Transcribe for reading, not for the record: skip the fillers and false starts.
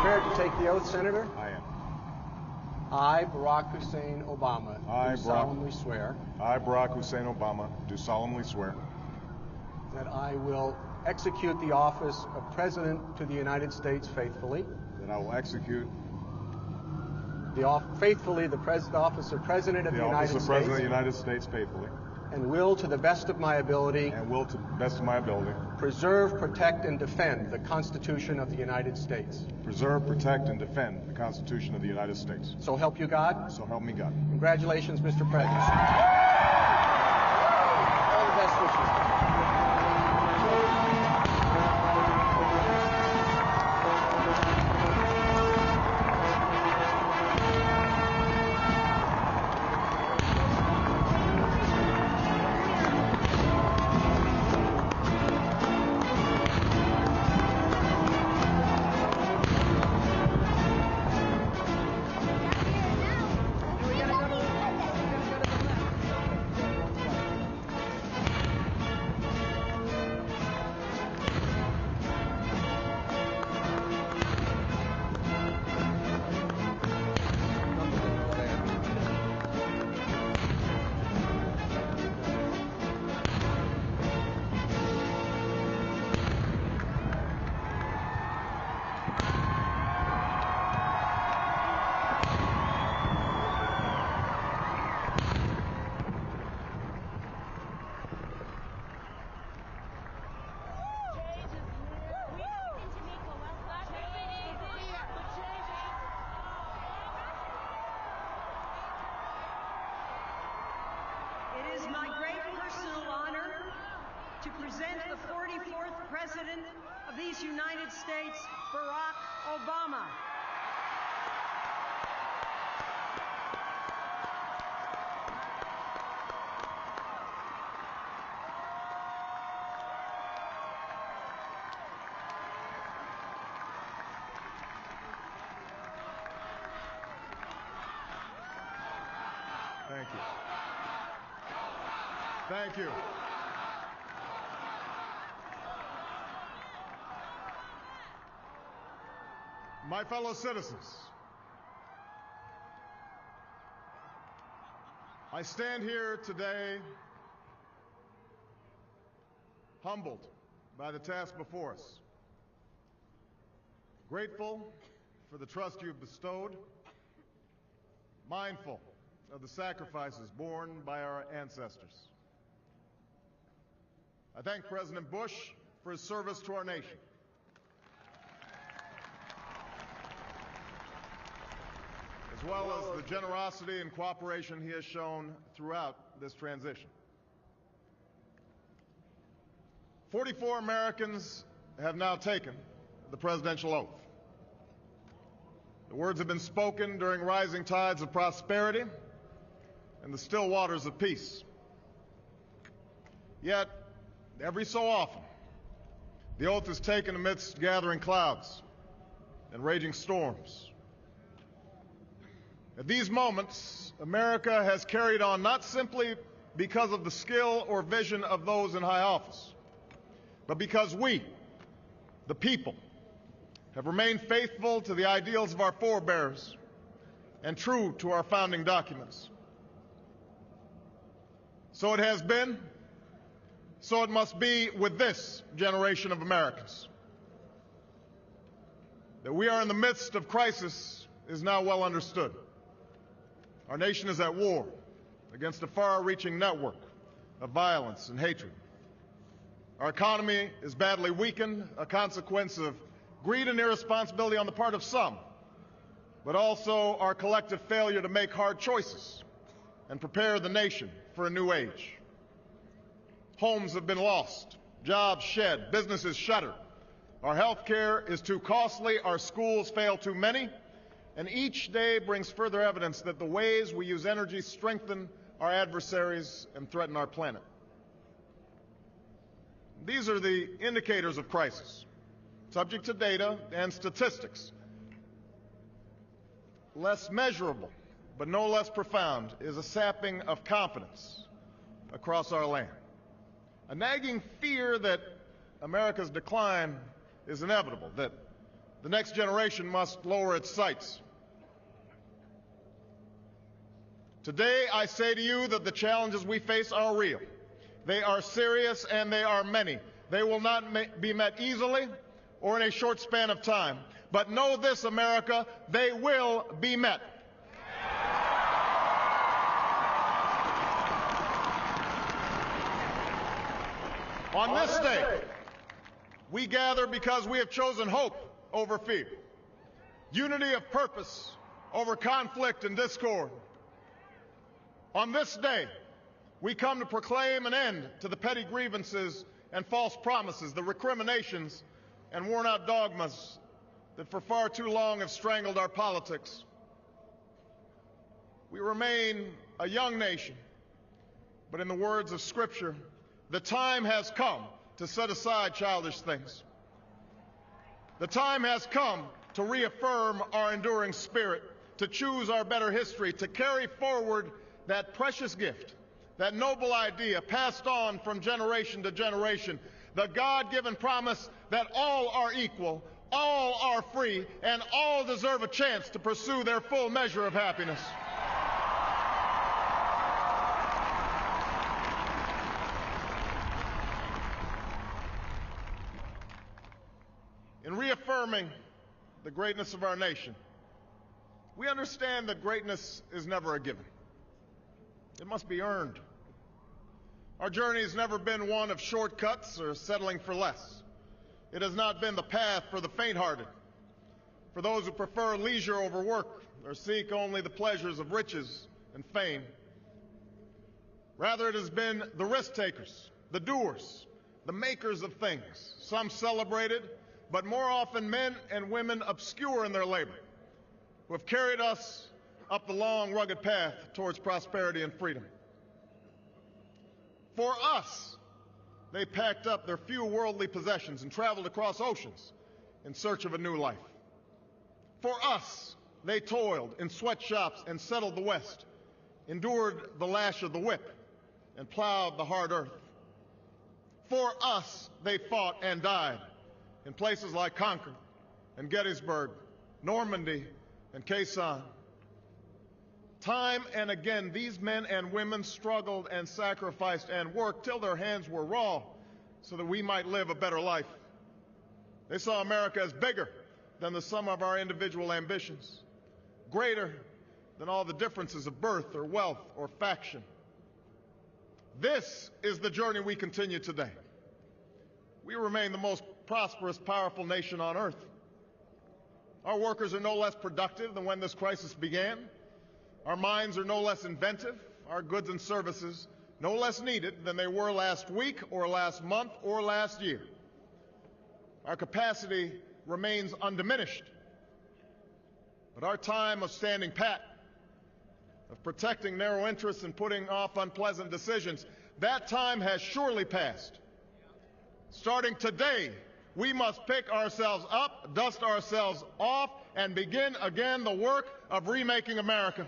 prepared to take the oath, Senator? I am. I, Barack Hussein Obama, do solemnly swear. I, Barack Hussein Obama, do solemnly swear that I will execute the office of President to the United States faithfully. that I will execute the office of President of the United States. President of the United States faithfully. And will, to the best of my ability, preserve, protect, and defend the Constitution of the United States. Preserve, protect, and defend the Constitution of the United States. So help you God? So help me God. Congratulations, Mr. President. All the best wishes. It is my great personal honor to present the 44th President of these United States, Barack Obama. Thank you. Thank you. My fellow citizens, I stand here today humbled by the task before us, grateful for the trust you have bestowed, mindful of the sacrifices borne by our ancestors. I thank President Bush for his service to our nation. As well as the generosity and cooperation he has shown throughout this transition. 44 Americans have now taken the presidential oath. The words have been spoken during rising tides of prosperity and the still waters of peace. Yet, every so often, the oath is taken amidst gathering clouds and raging storms. At these moments, America has carried on not simply because of the skill or vision of those in high office, but because we, the people, have remained faithful to the ideals of our forebears and true to our founding documents. So it has been, so it must be with this generation of Americans. That we are in the midst of crisis is now well understood. Our nation is at war against a far-reaching network of violence and hatred. Our economy is badly weakened, a consequence of greed and irresponsibility on the part of some, but also our collective failure to make hard choices and prepare the nation for a new age. Homes have been lost, jobs shed, businesses shuttered. Our health care is too costly, our schools fail too many, and each day brings further evidence that the ways we use energy strengthen our adversaries and threaten our planet. These are the indicators of crisis, subject to data and statistics. Less measurable, but no less profound, is a sapping of confidence across our land. A nagging fear that America's decline is inevitable, that The next generation must lower its sights. Today, I say to you that the challenges we face are real. They are serious and they are many. They will not be met easily or in a short span of time. But know this, America, they will be met. On this day, we gather because we have chosen hope over fear, unity of purpose over conflict and discord. On this day, we come to proclaim an end to the petty grievances and false promises, the recriminations and worn-out dogmas that for far too long have strangled our politics. We remain a young nation, but in the words of Scripture, the time has come to set aside childish things. The time has come to reaffirm our enduring spirit, to choose our better history, to carry forward that precious gift, that noble idea passed on from generation to generation, the God-given promise that all are equal, all are free, and all deserve a chance to pursue their full measure of happiness. In reaffirming the greatness of our nation, we understand that greatness is never a given. It must be earned. Our journey has never been one of shortcuts or settling for less. It has not been the path for the faint-hearted, for those who prefer leisure over work or seek only the pleasures of riches and fame. Rather, it has been the risk-takers, the doers, the makers of things, some celebrated, but more often men and women obscure in their labor, who have carried us up the long, rugged path towards prosperity and freedom. For us, they packed up their few worldly possessions and traveled across oceans in search of a new life. For us, they toiled in sweatshops and settled the West, endured the lash of the whip, and plowed the hard earth. For us, they fought and died in places like Concord and Gettysburg, Normandy, and Khe Sanh. Time and again, these men and women struggled and sacrificed and worked till their hands were raw so that we might live a better life. They saw America as bigger than the sum of our individual ambitions, greater than all the differences of birth or wealth or faction. This is the journey we continue today. We remain the most prosperous, powerful nation on earth. Our workers are no less productive than when this crisis began. Our minds are no less inventive, our goods and services no less needed than they were last week or last month or last year. Our capacity remains undiminished. But our time of standing pat, of protecting narrow interests and putting off unpleasant decisions, that time has surely passed. Starting today, we must pick ourselves up, dust ourselves off, and begin again the work of remaking America.